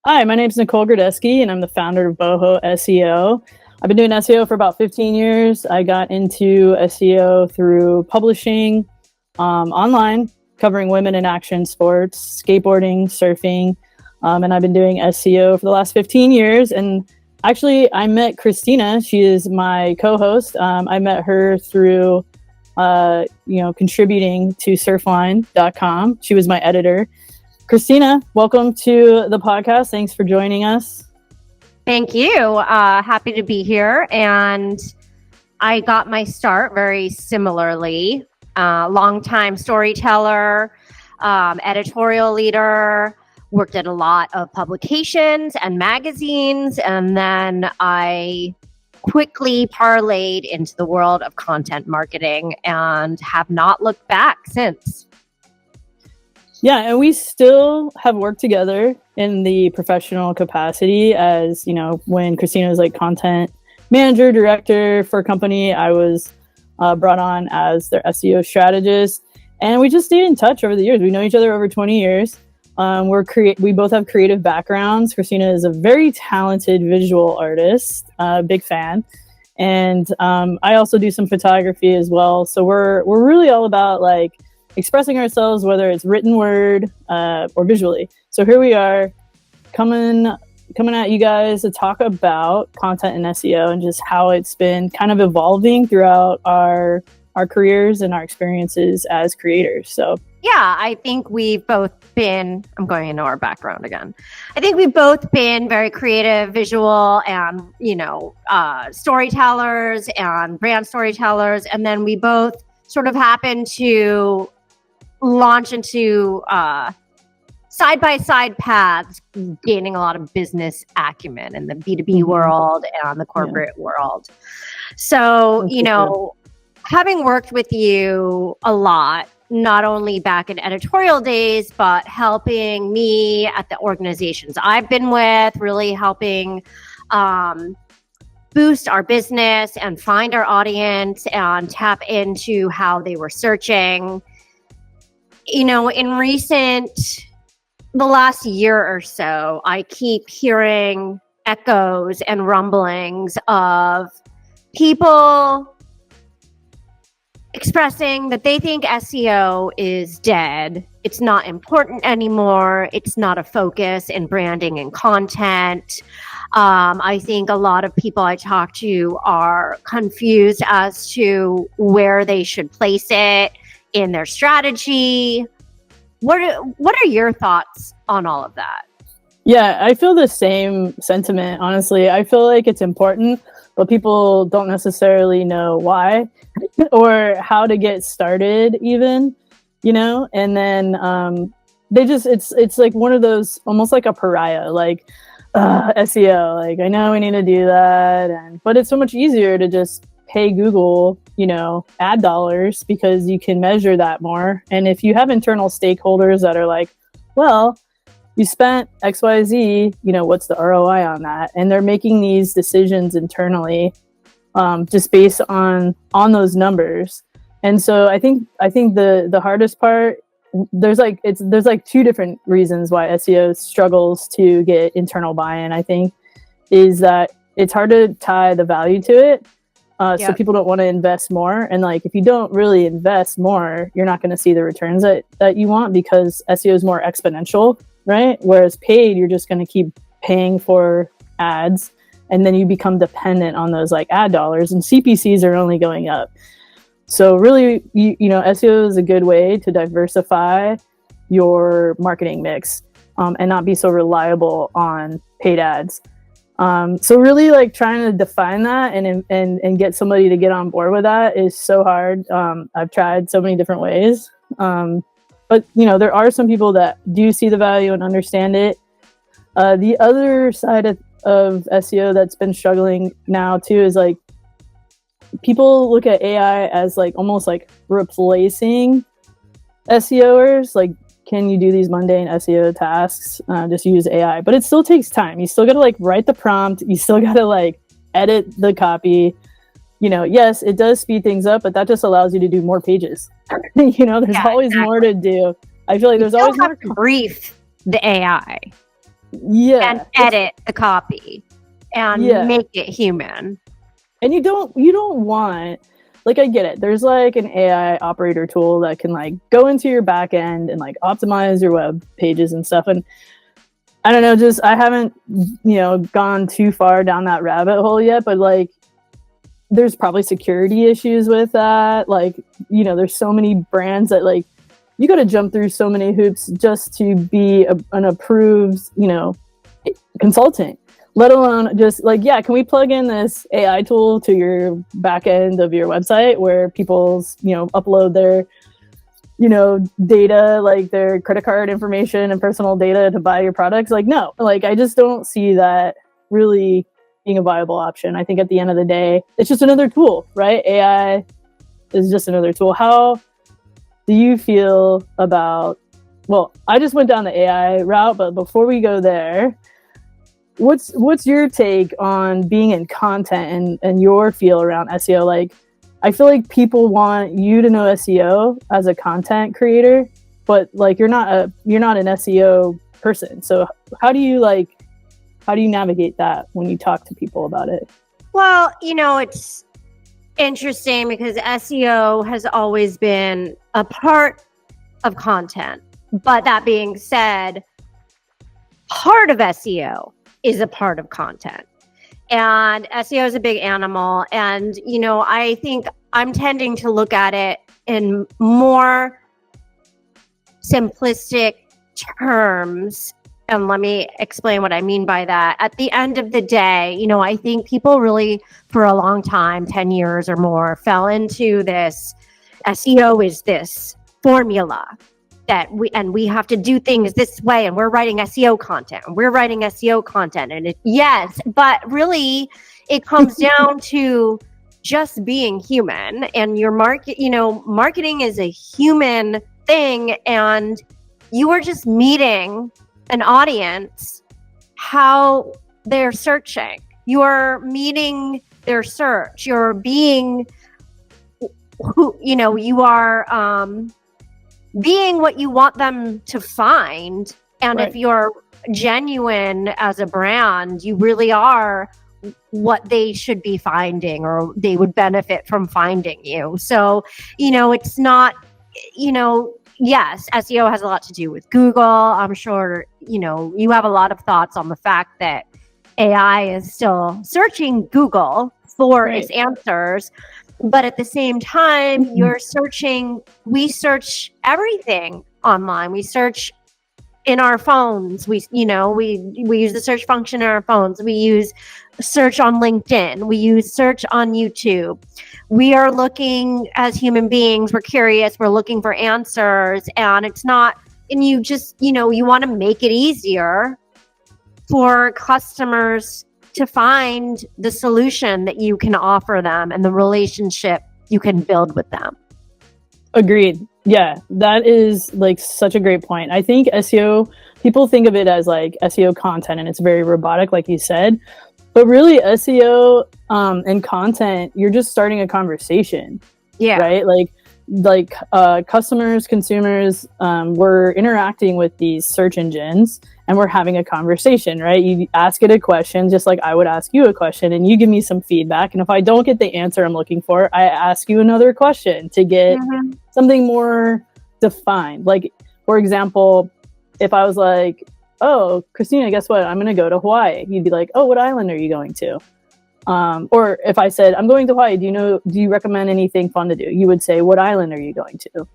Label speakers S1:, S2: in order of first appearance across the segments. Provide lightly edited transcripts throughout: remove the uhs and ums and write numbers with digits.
S1: Hi, my name is Nicole Grodesky, and I'm the founder of BOHO SEO. I've been doing SEO for about 15 years. I got into SEO through publishing online, covering women in action sports, skateboarding, surfing, and I've been doing SEO for the last 15 years. And actually, I met Christina. She is my co-host. I met her through, contributing to surfline.com. She was my editor. Christina, welcome to the podcast. Thanks for joining us.
S2: Thank you. Happy to be here. And I got my start very similarly. Longtime storyteller, editorial leader, worked at a lot of publications and magazines. And then I quickly parlayed into the world of content marketing and have not looked back since.
S1: Yeah, and we still have worked together in the professional capacity as, when Christina was like content manager, director for a company, I was brought on as their SEO strategist. And we just stayed in touch over the years. We know each other over 20 years. We both have creative backgrounds. Christina is a very talented visual artist, big fan. And I also do some photography as well. So we're really all about expressing ourselves, whether it's written word or visually. So here we are coming at you guys to talk about content and SEO and just how it's been kind of evolving throughout our careers and our experiences as creators. So
S2: yeah, I think we've both been, I'm going into our background again. I think we've both been very creative, visual, and, storytellers and brand storytellers. And then we both sort of happened to launch into side-by-side paths, gaining a lot of business acumen in the B2B world and the corporate world. So, having worked with you a lot, not only back in editorial days, but helping me at the organizations I've been with, really helping boost our business and find our audience and tap into how they were searching. In the last year or so, I keep hearing echoes and rumblings of people expressing that they think SEO is dead. It's not important anymore. It's not a focus in branding and content. I think a lot of people I talk to are confused as to where they should place it in their strategy. What are your thoughts on all of that?
S1: Yeah, I feel the same sentiment, honestly. I feel like it's important, but people don't necessarily know why or how to get started even, and then it's like one of those, almost like a pariah, SEO, I know we need to do that, but it's so much easier to just pay Google, ad dollars because you can measure that more. And if you have internal stakeholders that are like, well, you spent XYZ, what's the ROI on that? And they're making these decisions internally just based on those numbers. And so I think the hardest part, there's two different reasons why SEO struggles to get internal buy-in, I think, is that it's hard to tie the value to it. So people don't want to invest more. And if you don't really invest more, you're not going to see the returns that you want because SEO is more exponential, right? Whereas paid, you're just going to keep paying for ads and then you become dependent on those ad dollars, and CPCs are only going up. So really, SEO is a good way to diversify your marketing mix and not be so reliable on paid ads. So really trying to define that and get somebody to get on board with that is so hard. I've tried so many different ways. But there are some people that do see the value and understand it. The other side of SEO that's been struggling now too is people look at AI as almost replacing SEOers. Can you do these mundane SEO tasks? Just use AI, but it still takes time. You still got to write the prompt. You still got to edit the copy. Yes, it does speed things up, but that just allows you to do more pages. There's always more to do. I feel like there's always more
S2: to brief the AI.
S1: Yeah.
S2: and edit the copy and make it human.
S1: And you don't want, like, I get it. There's like an AI operator tool that can like go into your back end and like optimize your web pages and stuff. And I don't know, just, I haven't, gone too far down that rabbit hole yet, but like, there's probably security issues with that. Like, there's so many brands that like, you got to jump through so many hoops just to be an approved, consultant, let alone just like, yeah, can we plug in this AI tool to your back end of your website where people's, upload their, data, like their credit card information and personal data to buy your products? Like, no, like, I just don't see that really being a viable option. I think at the end of the day, it's just another tool, right? AI is just another tool. How do you feel about, well, I just went down the AI route, but before we go there, what's your take on being in content and your feel around SEO? Like, I feel like people want you to know SEO as a content creator, but like you're not an SEO person. So how do you navigate that when you talk to people about it?
S2: Well, it's interesting because SEO has always been a part of content. But that being said, part of SEO is a part of content. And SEO is a big animal. And, I think I'm tending to look at it in more simplistic terms. And let me explain what I mean by that. At the end of the day, I think people really, for a long time, 10 years or more, fell into this SEO is this formula that we have to do things this way, and we're writing SEO content, and yes, but really it comes down to just being human, and your marketing is a human thing, and you are just meeting an audience how they're searching. You're meeting their search. You're being who, you are being what you want them to find. And
S1: Right.
S2: if you're genuine as a brand, you really are what they should be finding, or they would benefit from finding you. So, it's not, yes, SEO has a lot to do with Google. I'm sure, you have a lot of thoughts on the fact that AI is still searching Google for its answers. But at the same time, we search everything online. We search in our phones. We use the search function in our phones. We use search on LinkedIn. We use search on YouTube. We are looking as human beings. We're curious. We're looking for answers. And you just, you want to make it easier for customers to find the solution that you can offer them and the relationship you can build with them.
S1: Agreed. Yeah, that is like such a great point. I think SEO, people think of it as like SEO content, and it's very robotic, like you said. But really, SEO and content, you're just starting a conversation.
S2: Yeah.
S1: Right? Like customers, consumers, we're interacting with these search engines, and we're having a conversation, right? You ask it a question, just like I would ask you a question, and you give me some feedback. And if I don't get the answer I'm looking for, I ask you another question to get something more defined. Like, for example, if I was like, oh, Christina, guess what? I'm going to go to Hawaii. You'd be like, oh, what island are you going to? Or if I said, I'm going to Hawaii, do you recommend anything fun to do? You would say, what island are you going to?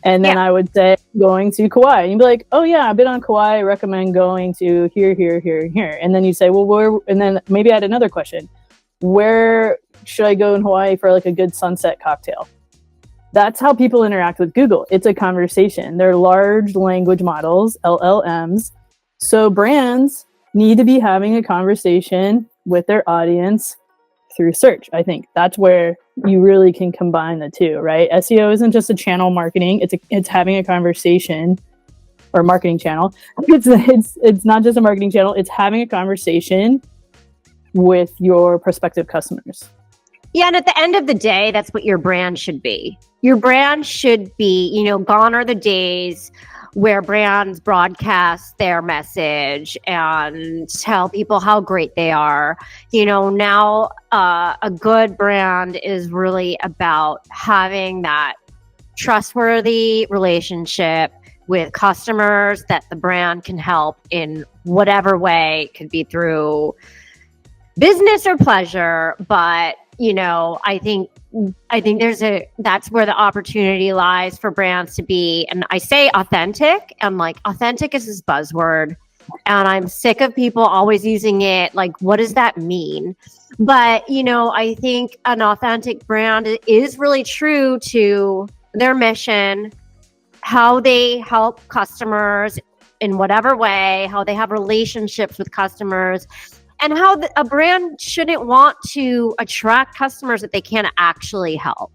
S1: And then I would say, going to Kauai. And you'd be like, oh yeah, I've been on Kauai. I recommend going to here, here, here, and here. And then you say, well, where? And then maybe I had another question. Where should I go in Hawaii for like a good sunset cocktail? That's how people interact with Google. It's a conversation. They're large language models, LLMs. So brands need to be having a conversation with their audience through search. I think that's where you really can combine the two, right? SEO isn't just a channel marketing. It's having a conversation, or marketing channel. It's not just a marketing channel. It's having a conversation with your prospective customers.
S2: Yeah, and at the end of the day, that's what your brand should be. Your brand should be, gone are the days where brands broadcast their message and tell people how great they are. Now a good brand is really about having that trustworthy relationship with customers that the brand can help in whatever way. It could be through business or pleasure, but I think that's where the opportunity lies for brands to be. And I say authentic, and like authentic is this buzzword, and I'm sick of people always using it. Like, what does that mean? But, I think an authentic brand is really true to their mission, how they help customers in whatever way, how they have relationships with customers, and how a brand shouldn't want to attract customers that they can't actually help.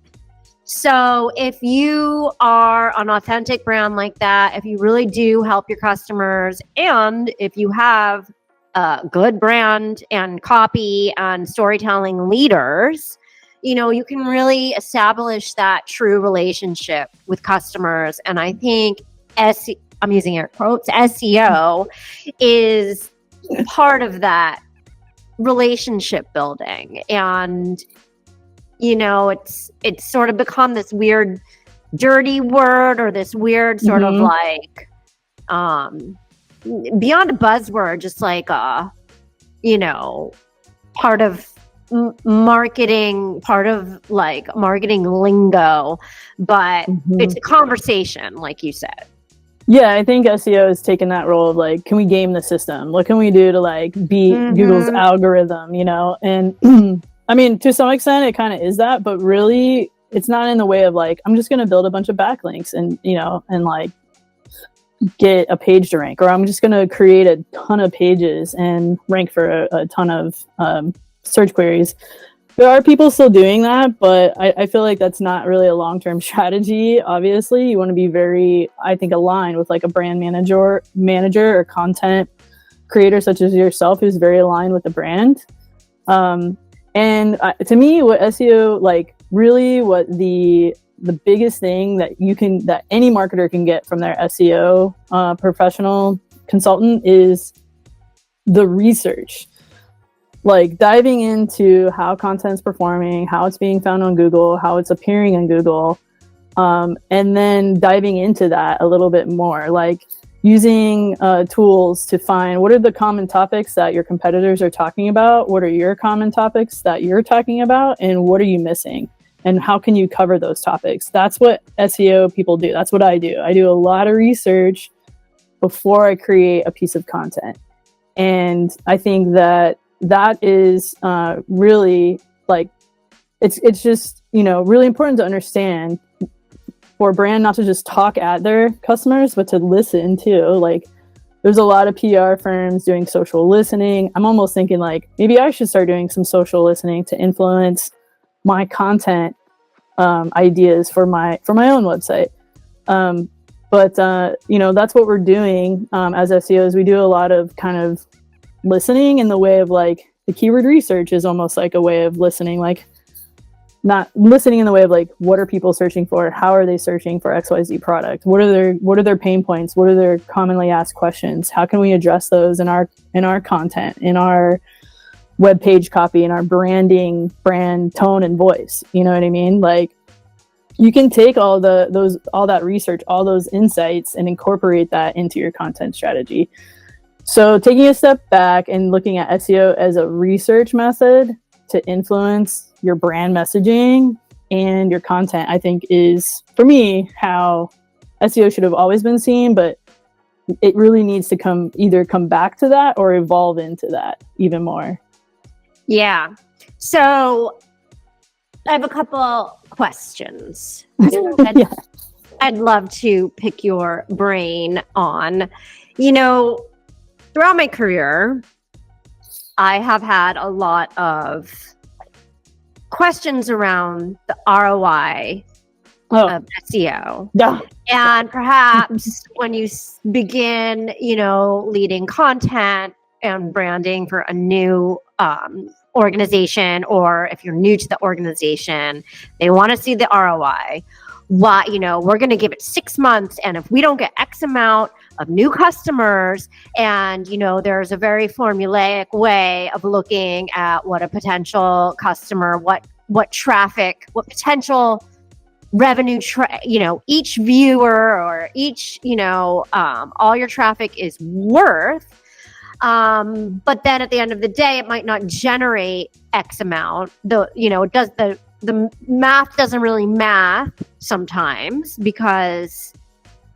S2: So if you are an authentic brand like that, if you really do help your customers, and if you have a good brand and copy and storytelling leaders, you can really establish that true relationship with customers. And I think I'm using air quotes, SEO is part of that relationship building. And it's sort of become this weird dirty word, or this weird sort of like beyond a buzzword, just like part of marketing, part of like marketing lingo, but it's a conversation, like you said.
S1: Yeah, I think SEO has taken that role of like, can we game the system? What can we do to like beat Google's algorithm, And I mean, to some extent it kind of is that, but really it's not in the way of like, I'm just going to build a bunch of backlinks and, and like get a page to rank, or I'm just going to create a ton of pages and rank for a ton of search queries. There are people still doing that, but I feel like that's not really a long-term strategy. Obviously, you want to be very, I think, aligned with like a brand manager or content creator such as yourself, who's very aligned with the brand. And to me, what SEO, like really what the biggest thing that any marketer can get from their SEO professional consultant is the research. Like diving into how content's performing, how it's being found on Google, how it's appearing in Google, and then diving into that a little bit more, like using tools to find what are the common topics that your competitors are talking about, what are your common topics that you're talking about, and what are you missing, and how can you cover those topics. That's what SEO people do. That's what I do. I do a lot of research before I create a piece of content. And I think that is really like, it's just, really important to understand for a brand not to just talk at their customers, but to listen too. Like there's a lot of PR firms doing social listening. I'm almost thinking like, maybe I should start doing some social listening to influence my content ideas for my own website. But that's what we're doing as SEOs. We do a lot of kind of listening in the way of like, the keyword research is almost like a way of listening, like not listening in the way of like, what are people searching for? How are they searching for XYZ product? What are their pain points? What are their commonly asked questions? How can we address those in our content, in our web page copy, in our branding, brand tone and voice? You know what I mean? Like you can take all that research, all those insights, and incorporate that into your content strategy. So taking a step back and looking at SEO as a research method to influence your brand messaging and your content, I think is, for me, how SEO should have always been seen, but it really needs to come back to that or evolve into that even more. Yeah.
S2: So I have a couple questions. I'd love to pick your brain on, throughout my career, I have had a lot of questions around the ROI of SEO.
S1: Yeah.
S2: And perhaps when you begin, leading content and branding for a new organization, or if you're new to the organization, they want to see the ROI. why, we're going to give it 6 months. And if we don't get X amount of new customers, and, there's a very formulaic way of looking at what a potential customer, what traffic, what potential revenue, each viewer or each, all your traffic is worth. But then at the end of the day, it might not generate X amount. The math doesn't really math sometimes because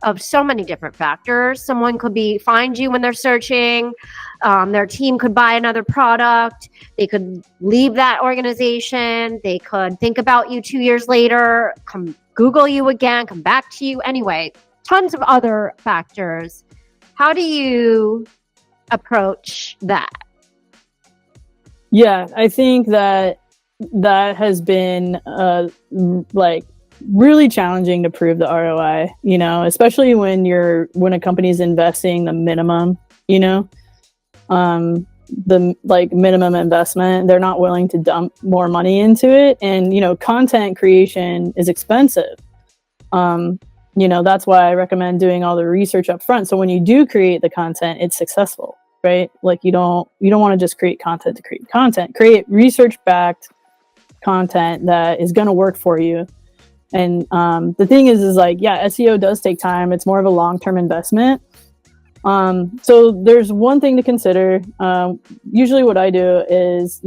S2: of so many different factors. Someone could find you when they're searching. Their team could buy another product. They could leave that organization. They could think about you 2 years later, come Google you again, come back to you. Anyway, tons of other factors. How do you approach that?
S1: Yeah, I think that has been really challenging to prove the ROI, especially when a company's investing the minimum, the minimum investment. They're not willing to dump more money into it. And, content creation is expensive. That's why I recommend doing all the research up front. So when you do create the content, it's successful, right? Like you don't want to just create content to create content. Create research-backed content that is going to work for you. And the thing is SEO does take time. It's more of a long-term investment. So there's one thing to consider. Usually what I do is,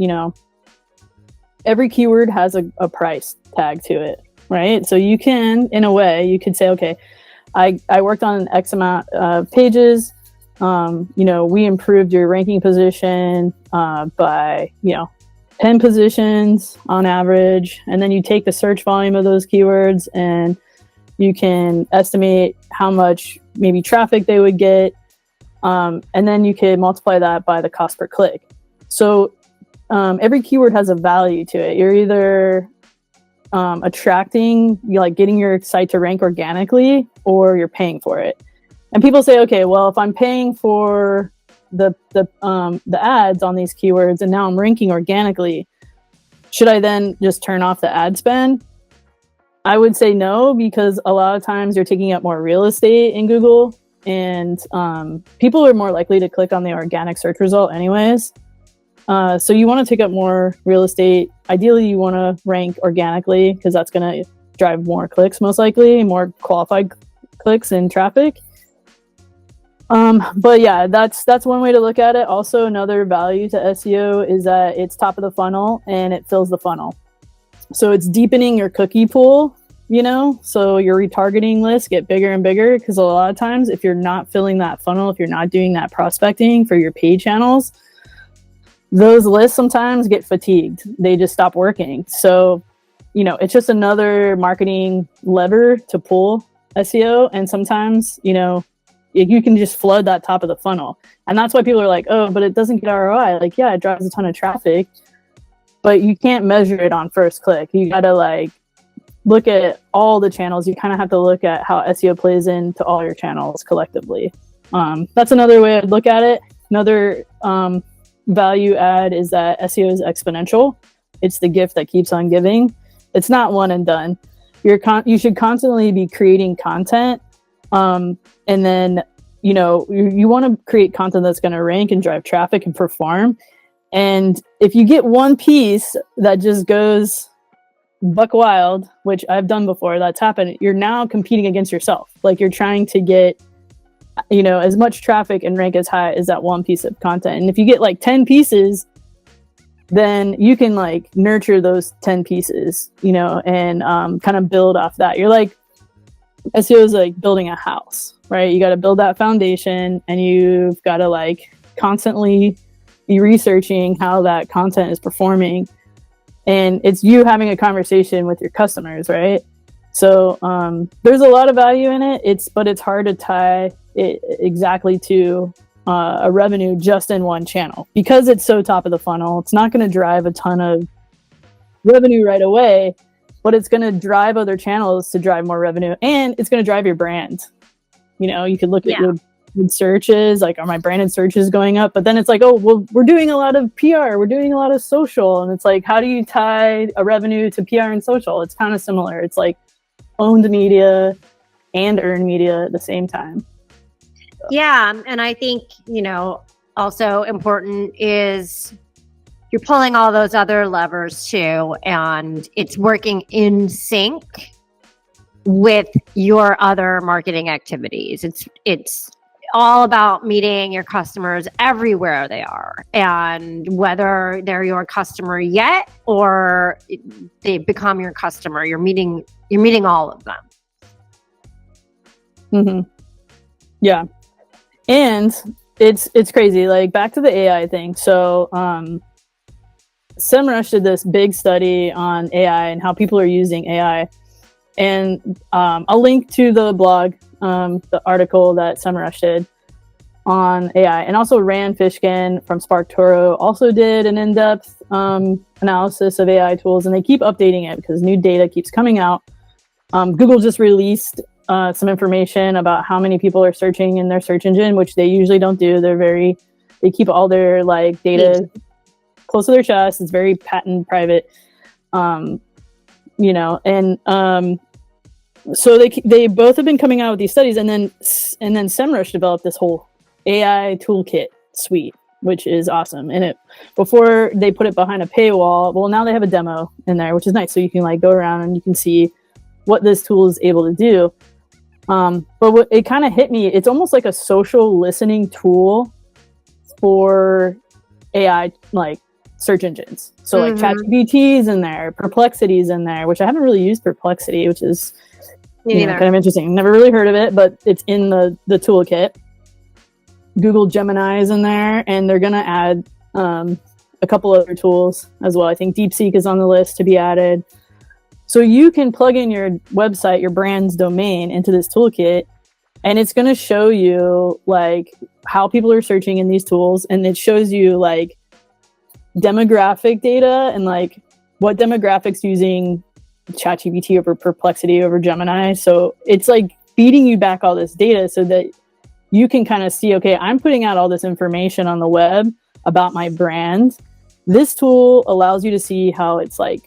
S1: every keyword has a price tag to it, right? So you can, in a way, you could say, okay, I worked on X amount of pages. We improved your ranking position by, 10 positions on average. And then you take the search volume of those keywords and you can estimate how much maybe traffic they would get. And then you could multiply that by the cost per click. So every keyword has a value to it. You're either attracting, getting your site to rank organically, or you're paying for it. And people say, okay, well, if I'm paying for the ads on these keywords and now I'm ranking organically, should I then just turn off the ad spend? I would say no, because a lot of times you're taking up more real estate in Google, and people are more likely to click on the organic search result anyways. So you want to take up more real estate. Ideally, you want to rank organically because that's going to drive more clicks, most likely, more qualified clicks and traffic. But yeah, that's one way to look at it. Also, another value to SEO is that it's top of the funnel and it fills the funnel. So it's deepening your cookie pool, so your retargeting lists get bigger and bigger, because a lot of times if you're not filling that funnel, if you're not doing that prospecting for your paid channels, those lists sometimes get fatigued. They just stop working. So, it's just another marketing lever to pull SEO. And sometimes, you can just flood that top of the funnel. And that's why people are like, oh, but it doesn't get ROI. Yeah, it drives a ton of traffic, but you can't measure it on first click. You got to look at all the channels. You kind of have to look at how SEO plays into all your channels collectively. That's another way I'd look at it. Another value add is that SEO is exponential. It's the gift that keeps on giving. It's not one and done. You should constantly be creating content. And then, you want to create content that's going to rank and drive traffic and perform. And if you get one piece that just goes buck wild, which I've done before, that's happened, you're now competing against yourself. You're trying to get, as much traffic and rank as high as that one piece of content. And if you get 10 pieces, then you can nurture those 10 pieces, and kind of build off that. You're SEO is building a house, right? You got to build that foundation, and you've got to constantly be researching how that content is performing. And it's you having a conversation with your customers, right? So there's a lot of value in it. But it's hard to tie it exactly to a revenue just in one channel, because it's so top of the funnel. It's not going to drive a ton of revenue right away, but it's going to drive other channels to drive more revenue, and it's going to drive your brand. You could look at your searches, are my branded searches going up? But then it's oh, well, we're doing a lot of PR, we're doing a lot of social. And it's how do you tie a revenue to PR and social? It's kind of similar. It's owned media and earned media at the same time.
S2: Yeah. And I think, also important is you're pulling all those other levers too, and it's working in sync with your other marketing activities. It's all about meeting your customers everywhere they are, and whether they're your customer yet or they become your customer, you're meeting all of them.
S1: Mm-hmm. Yeah. And it's crazy. Like, back to the AI thing. So Semrush did this big study on AI and how people are using AI. And I'll link to the blog, the article that Semrush did on AI. And also Rand Fishkin from SparkToro also did an in-depth analysis of AI tools. And they keep updating it because new data keeps coming out. Google just released some information about how many people are searching in their search engine, which they usually don't do. They keep all their like data close to their chest. It's very patent private, and so they both have been coming out with these studies, and then Semrush developed this whole AI toolkit suite, which is awesome. And before they put it behind a paywall, well, now they have a demo in there, which is nice. So you can like go around and you can see what this tool is able to do. But what it kind of hit me, it's almost like a social listening tool for AI, like search engines. So like ChatGPT's in there, Perplexity's in there, which I haven't really used Perplexity, which is kind of interesting. Never really heard of it, but it's in the toolkit. Google Gemini is in there, and they're going to add a couple other tools as well. I think DeepSeek is on the list to be added. So you can plug in your website, your brand's domain into this toolkit, and it's going to show you like how people are searching in these tools. And it shows you like demographic data and like what demographics using ChatGPT over Perplexity over Gemini. So it's like feeding you back all this data so that you can kind of see, okay, I'm putting out all this information on the web about my brand. This tool allows you to see how it's like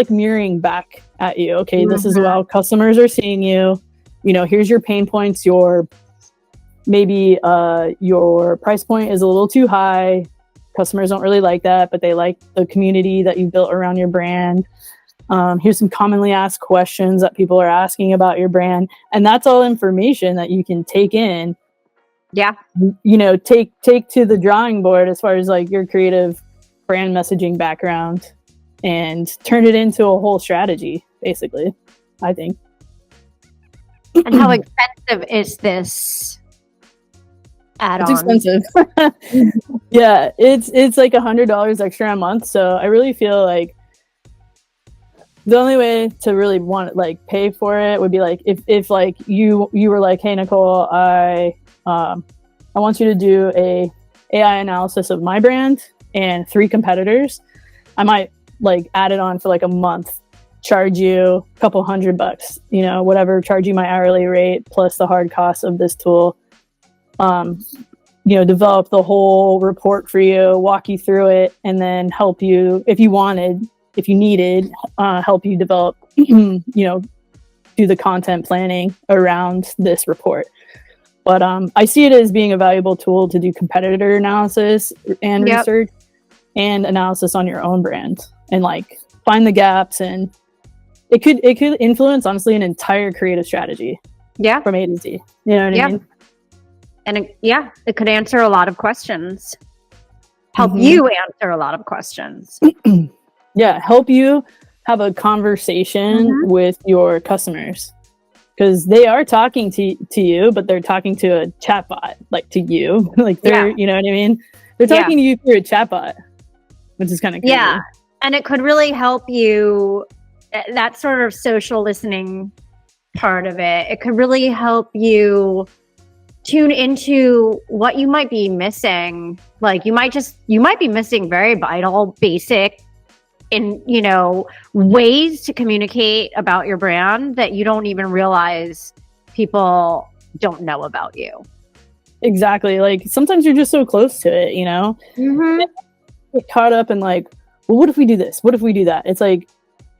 S1: mirroring back at you. Okay, this is how customers are seeing you. Here's your pain points. Maybe your price point is a little too high. Customers don't really like that, but they like the community that you built around your brand. Here's some commonly asked questions that people are asking about your brand. And that's all information that you can take in.
S2: Yeah.
S1: Take to the drawing board as far as like your creative brand messaging background and turn it into a whole strategy, basically, I think.
S2: And how expensive is this add-on?
S1: It's expensive. Yeah, it's like $100 extra a month. So I really feel like the only way to really want like pay for it would be like if like you were like, hey Nicole, I want you to do a AI analysis of my brand and 3 competitors. I might like add it on for like a month, charge you a couple $100, whatever, charge you my hourly rate plus the hard cost of this tool. Develop the whole report for you, walk you through it, and then help you if you needed, help you develop, do the content planning around this report. But I see it as being a valuable tool to do competitor analysis and research and analysis on your own brand and like find the gaps. And it could influence, honestly, an entire creative strategy. Yeah. From A to Z. You know what I mean?
S2: And it could answer a lot of questions. Help you answer a lot of questions.
S1: Yeah. Help you have a conversation with your customers. Because they are talking to you, but they're talking to a chatbot, like to you. Like they're, you know what I mean? They're talking to you through a chatbot, which is kind of crazy.
S2: Yeah. And it could really help you, that sort of social listening part of it. It could really help you tune into what you might be missing. Like you might be missing very vital, basic ways to communicate about your brand that you don't even realize people don't know about you.
S1: Exactly. Like sometimes you're just so close to it, Get caught up in like, well, what if we do this? What if we do that? It's like,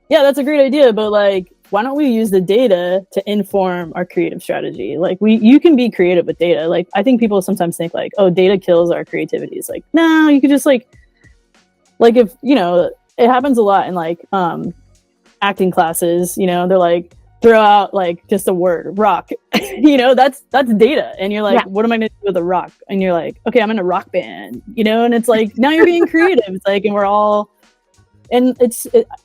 S1: yeah, that's a great idea, but like why don't we use the data to inform our creative strategy? Like you can be creative with data. Like I think people sometimes think like, oh, data kills our creativity. It's like, no, you could just like if, you know, it happens a lot in like acting classes, you know, they're like, throw out like just a word, rock. You know, that's data. And you're like, what am I gonna do with a rock? And you're like, okay, I'm in a rock band, you know, and it's like, now you're being creative. It's like, and we're all, and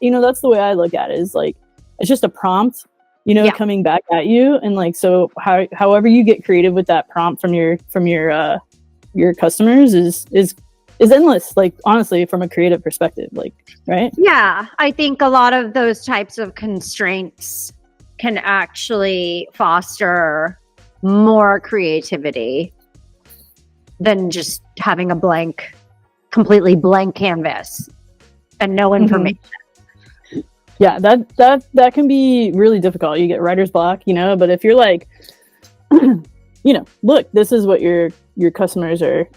S1: you know, that's the way I look at it, is like, it's just a prompt, you know, coming back at you. And like, so however you get creative with that prompt from your customers is endless, like honestly, from a creative perspective, like, right?
S2: Yeah, I think a lot of those types of constraints can actually foster more creativity than just having a completely blank canvas and no information.
S1: Yeah, that can be really difficult. You get writer's block, you know, but if you're like, you know, look, this is what your customers are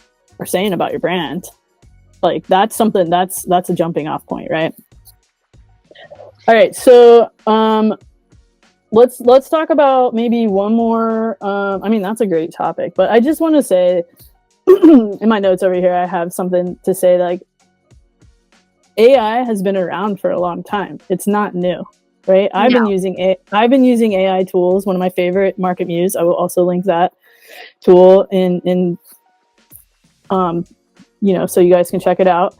S1: saying about your brand, like that's something that's a jumping off point, right? All right, so let's talk about maybe one more. I mean, that's a great topic, but I just want to say in my notes over here, I have something to say. Like, AI has been around for a long time. It's not new, right? I've been using AI tools. One of my favorite, Market Muse. I will also link that tool in you know, so you guys can check it out.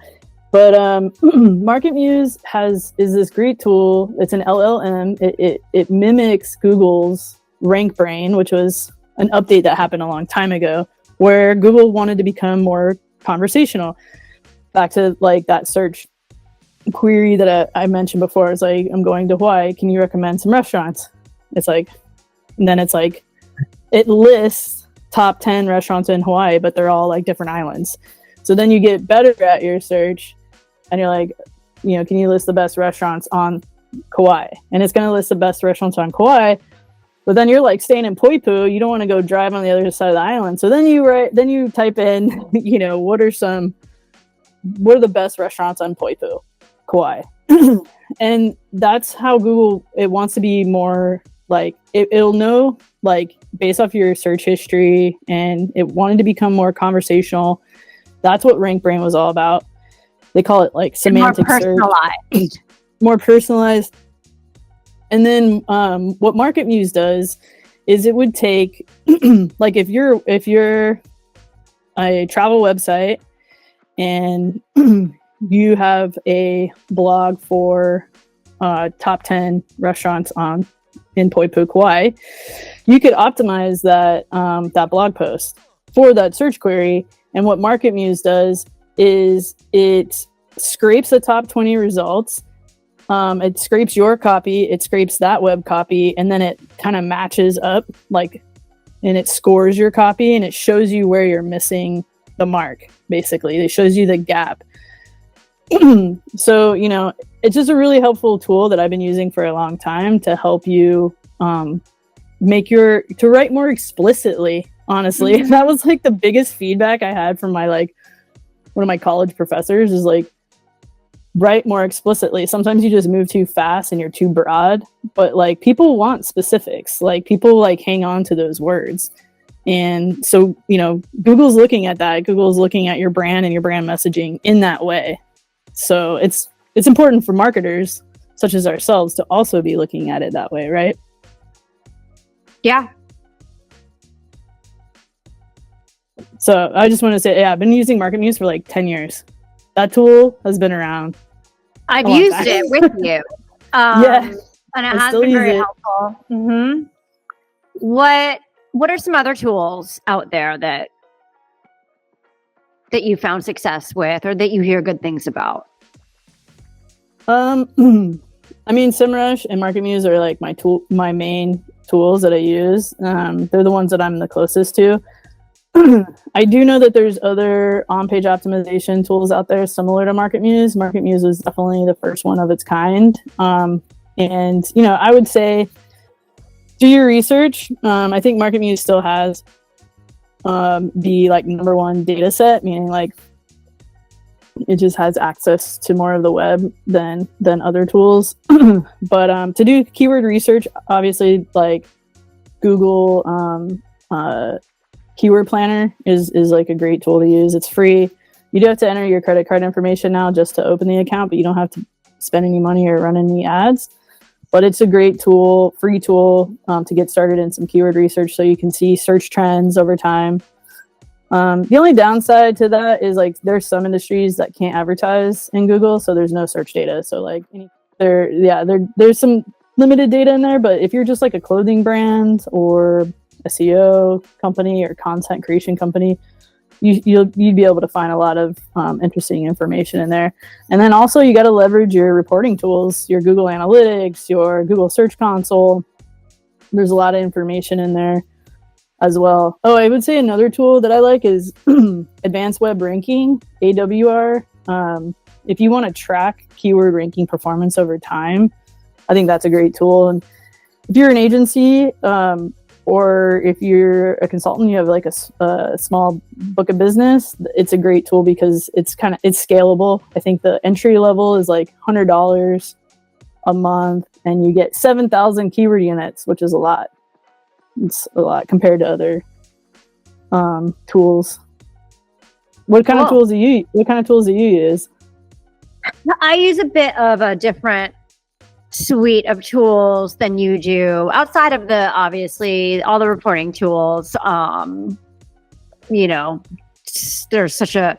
S1: But Market Muse is this great tool. It's an LLM. It mimics Google's Rank Brain, which was an update that happened a long time ago, where Google wanted to become more conversational. Back to like that search query that I mentioned before. It's like, I'm going to Hawaii. Can you recommend some restaurants? It's like, and then it's like, it lists top 10 restaurants in Hawaii, but they're all like different islands. So then you get better at your search and you're like, you know, can you list the best restaurants on Kauai? And it's going to list the best restaurants on Kauai. But then you're like staying in Poipu. You don't want to go drive on the other side of the island. So then you type in, you know, what are the best restaurants on Poipu, Kauai? And that's how Google, it wants to be more like, it'll know, like, based off your search history, and it wanted to become more conversational. That's what Rank Brain was all about. They call it like semantic search. More personalized. And then what Market Muse does is it would take, like if you're a travel website and you have a blog for top 10 restaurants in Poipu, Kauai, you could optimize that blog post for that search query. And what Market Muse does is it scrapes the top 20 results. It scrapes your copy, it scrapes that web copy, and then it kind of matches up, like, and it scores your copy, and it shows you where you're missing the mark. Basically, it shows you the gap. So, you know, it's just a really helpful tool that I've been using for a long time to help you to write more explicitly. Honestly, that was like the biggest feedback I had from my one of my college professors is like, write more explicitly. Sometimes you just move too fast and you're too broad, but like people want specifics. Like people like hang on to those words. And so, you know, Google's looking at that. Google's looking at your brand and your brand messaging in that way. So it's important for marketers such as ourselves to also be looking at it that way, right?
S2: Yeah.
S1: So I just want to say, yeah, I've been using Market Muse for like 10 years. That tool has been around.
S2: I've used it with you.
S1: Yeah.
S2: And it has been very helpful. Mm-hmm. What are some other tools out there that you found success with or that you hear good things about?
S1: I mean, Semrush and Market Muse are like my main tools that I use. They're the ones that I'm the closest to. I do know that there's other on-page optimization tools out there similar to Market Muse. Market Muse was definitely the first one of its kind. And, you know, I would say do your research. I think Market Muse still has the like number one data set, meaning like It just has access to more of the web than other tools. But to do keyword research, obviously, like Google Keyword Planner is like a great tool to use. It's free. You do have to enter your credit card information now just to open the account, but you don't have to spend any money or run any ads. But it's a great tool, free tool to get started in some keyword research, so you can see search trends over time. The only downside to that is like there's some industries that can't advertise in Google, so there's no search data. So like there's some limited data in there, but if you're just like a clothing brand or a SEO company or content creation company, you'd be able to find a lot of interesting information in there. And then also you got to leverage your reporting tools, your Google Analytics, your Google Search Console. There's a lot of information in there as well. Oh, I would say another tool that I like is Advanced Web Ranking, AWR. If you want to track keyword ranking performance over time, I think that's a great tool. And if you're an agency, or if you're a consultant, you have like a small book of business, it's a great tool because it's scalable. I think the entry level is like $100 a month, and you get 7,000 keyword units, which is a lot. It's a lot compared to other tools. What kind of tools do you use?
S2: I use a bit of a different suite of tools than you do, outside of the obviously all the reporting tools. There's such a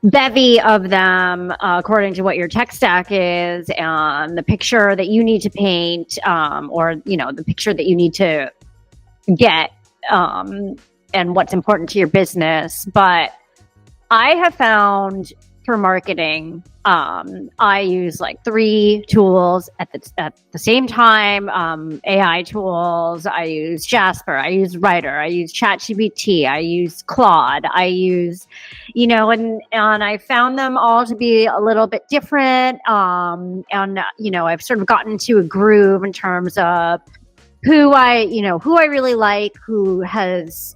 S2: bevy of them according to what your tech stack is and the picture that you need to paint, or the picture that you need to get, and what's important to your business. But I have found for marketing, I use like 3 tools at the same time. AI tools. I use Jasper. I use Writer. I use ChatGPT. I use Claude. I use, and I found them all to be a little bit different. And I've sort of gotten into a groove in terms of who I really like, who has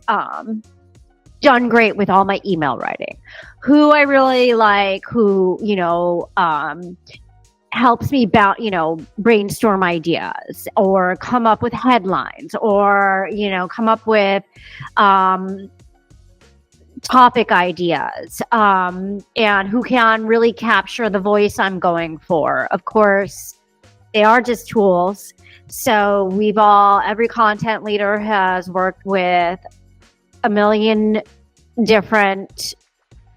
S2: done great with all my email writing, who I really like, who, helps me brainstorm ideas or come up with headlines or, come up with topic ideas, and who can really capture the voice I'm going for. Of course, they are just tools. So every content leader has worked with a million different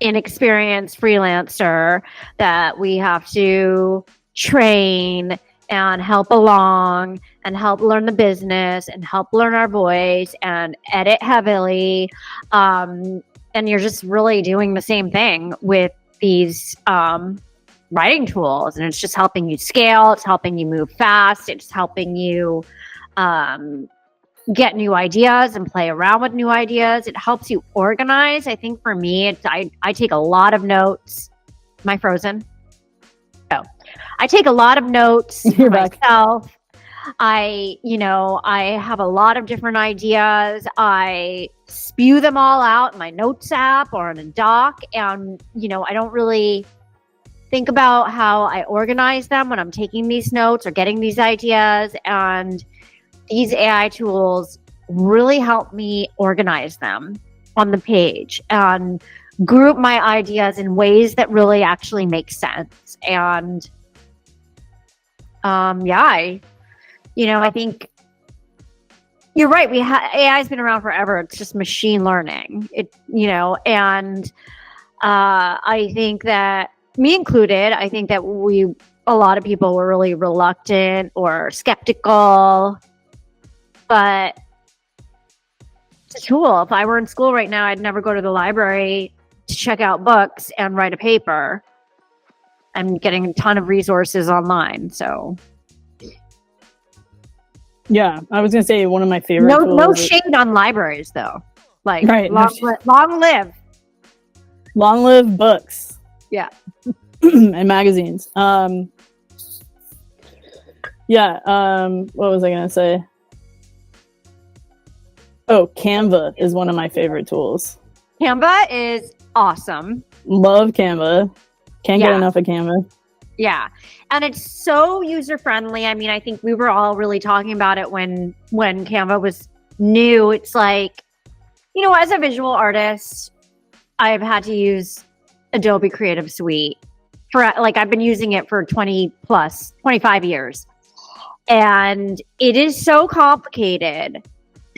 S2: inexperienced freelancer that we have to train and help along and help learn the business and help learn our voice and edit heavily. And you're just really doing the same thing with these writing tools, and it's just helping you scale. It's helping you move fast. It's helping you get new ideas and play around with new ideas. It helps you organize. I think for me, I take a lot of notes. Am I frozen? No. I take a lot of notes for myself. I have a lot of different ideas. I spew them all out in my notes app or in a doc. And, I don't really think about how I organize them when I'm taking these notes or getting these ideas. And these AI tools really help me organize them on the page and group my ideas in ways that really actually make sense. And I think you're right. AI has been around forever. It's just machine learning. And I think that, me included, I think that a lot of people were really reluctant or skeptical. But it's a tool. If I were in school right now, I'd never go to the library to check out books and write a paper. I'm getting a ton of resources online. So,
S1: yeah, I was gonna say one of my favorite.
S2: No shade on libraries, though. Like,
S1: right,
S2: long live
S1: books.
S2: Yeah,
S1: and magazines. What was I gonna say? Oh, Canva is one of my favorite tools.
S2: Canva is awesome.
S1: Love Canva. Can't get enough of Canva.
S2: Yeah. And it's so user friendly. I mean, I think we were all really talking about it when Canva was new. It's like, you know, as a visual artist, I've had to use Adobe Creative Suite for, like, I've been using it for 25 years. And it is so complicated.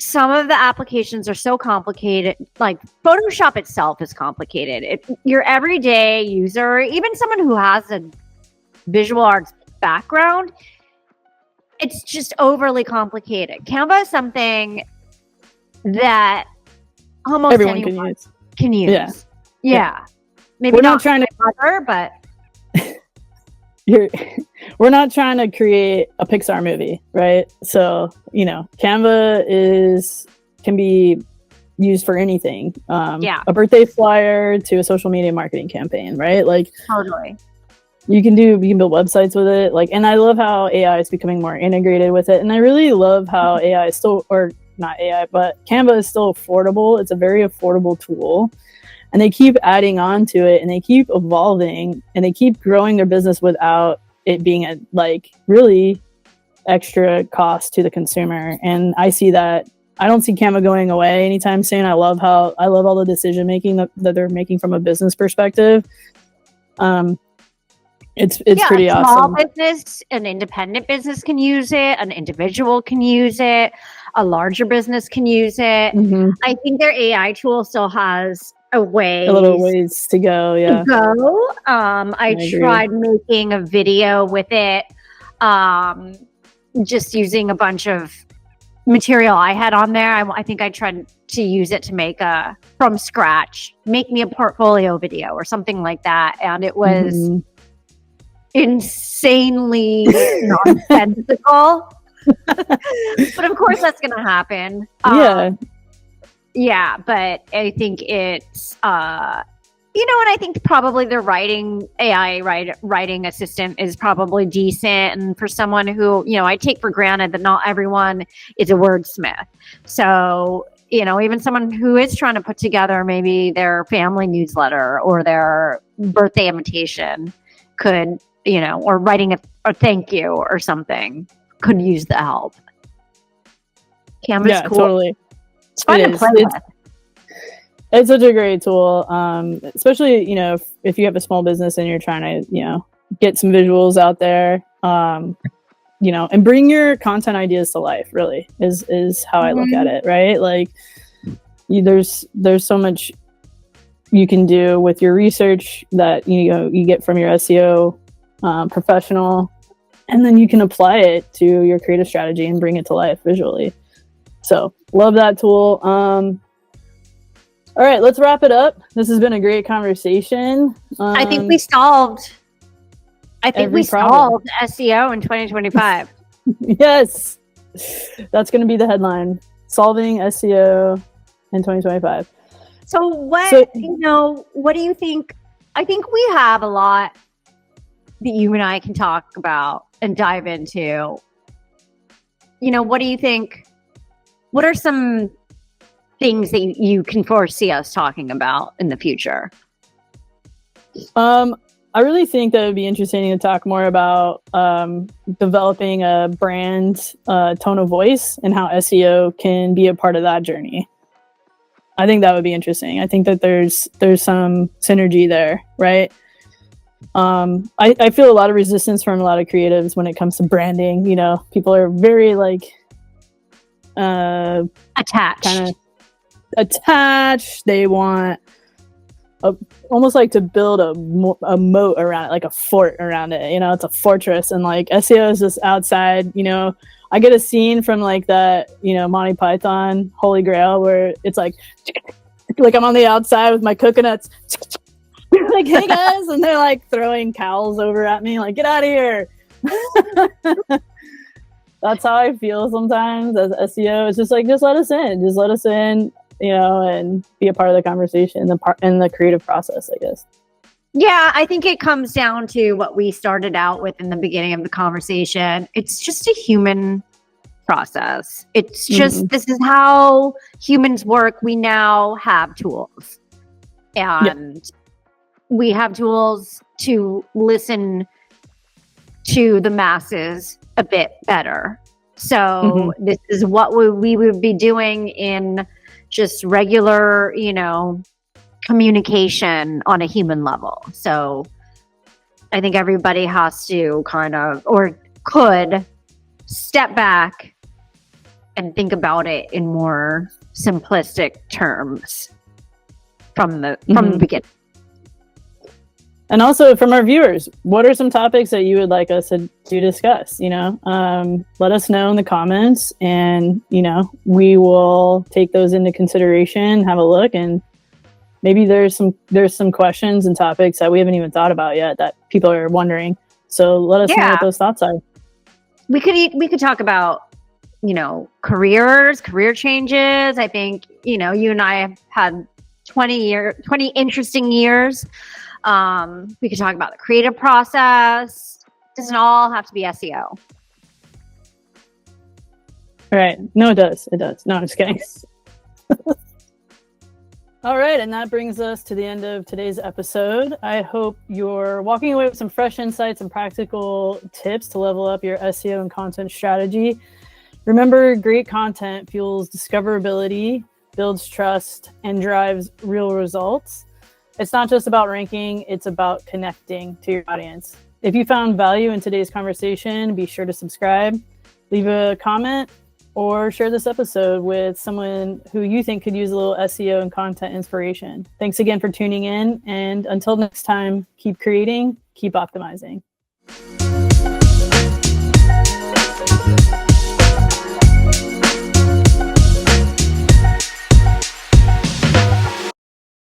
S2: Some of the applications are so complicated. Like Photoshop itself is complicated. Your everyday user, even someone who has a visual arts background, it's just overly complicated. Canva is something that almost
S1: everyone
S2: anyone
S1: can use.
S2: Yeah. Maybe
S1: we're not trying to
S2: cover, but
S1: we're not trying to create a Pixar movie, right? So, you know, Canva can be used for anything. A birthday flyer to a social media marketing campaign, right? Like,
S2: totally.
S1: You can build websites with it. Like, and I love how AI is becoming more integrated with it. And I really love how AI is still, or not AI, but Canva is still affordable. It's a very affordable tool. And they keep adding on to it, and they keep evolving, and they keep growing their business without it being a like really extra cost to the consumer. And I see that. I don't see Canva going away anytime soon. I love all the decision making that they're making from a business perspective. It's pretty awesome.
S2: A small business, an independent business can use it. An individual can use it. A larger business can use it.
S1: Mm-hmm.
S2: I think their AI tool still has a
S1: little ways to go. Yeah.
S2: I tried making a video with it, just using a bunch of material I had on there. I think I tried to use it to make from scratch, make me a portfolio video or something like that. And it was insanely nonsensical. But of course that's going to happen. Yeah, but I think it's, and I think probably the AI writing assistant is probably decent. And for someone who, I take for granted that not everyone is a wordsmith. So, even someone who is trying to put together maybe their family newsletter or their birthday invitation could, or writing a thank you or something could use the help. Canva's cool.
S1: Totally.
S2: It's fun to play with.
S1: It's such a great tool, especially, if you have a small business and you're trying to, get some visuals out there, and bring your content ideas to life, really, is how I look at it, right? Like, there's so much you can do with your research that, you get from your SEO professional, and then you can apply it to your creative strategy and bring it to life visually. So love that tool. All right, let's wrap it up. This has been a great conversation.
S2: I think we solved SEO in 2025.
S1: Yes. That's going to be the headline. Solving SEO in 2025.
S2: So what do you think? I think we have a lot that you and I can talk about and dive into. What do you think? What are some things that you can foresee us talking about in the future?
S1: I really think that it would be interesting to talk more about developing a brand tone of voice and how SEO can be a part of that journey. I think that would be interesting. I think that there's some synergy there, right? I feel a lot of resistance from a lot of creatives when it comes to branding. People are very attached. They want almost like to build a moat around it, like a fort around it. It's a fortress, and like SEO is just outside. I get a scene from like that, Monty Python Holy Grail, where it's like I'm on the outside with my coconuts, like, hey guys, and they're like throwing cows over at me, like, get out of here. That's how I feel sometimes as SEO. It's just like, just let us in, and be a part of the conversation in the creative process, I guess.
S2: Yeah, I think it comes down to what we started out with in the beginning of the conversation. It's just a human process. It's just, this is how humans work. We now have tools. And we have tools to listen to the masses a bit better. So this is what we would be doing in just regular, communication on a human level. So I think everybody has to kind of, or could, step back and think about it in more simplistic terms from the beginning.
S1: And also from our viewers, what are some topics that you would like us to discuss? Let us know in the comments, and we will take those into consideration, have a look, and maybe there's some questions and topics that we haven't even thought about yet that people are wondering. So let us know what those thoughts are.
S2: We could talk about career changes. I think you and I have had 20 interesting years. We could talk about the creative process. It doesn't all have to be SEO.
S1: Right. No, it does. It does. No, I'm just kidding. All right. And that brings us to the end of today's episode. I hope you're walking away with some fresh insights and practical tips to level up your SEO and content strategy. Remember, great content fuels discoverability, builds trust, and drives real results. It's not just about ranking, it's about connecting to your audience. If you found value in today's conversation, be sure to subscribe, leave a comment, or share this episode with someone who you think could use a little SEO and content inspiration. Thanks again for tuning in, and until next time, keep creating, keep optimizing.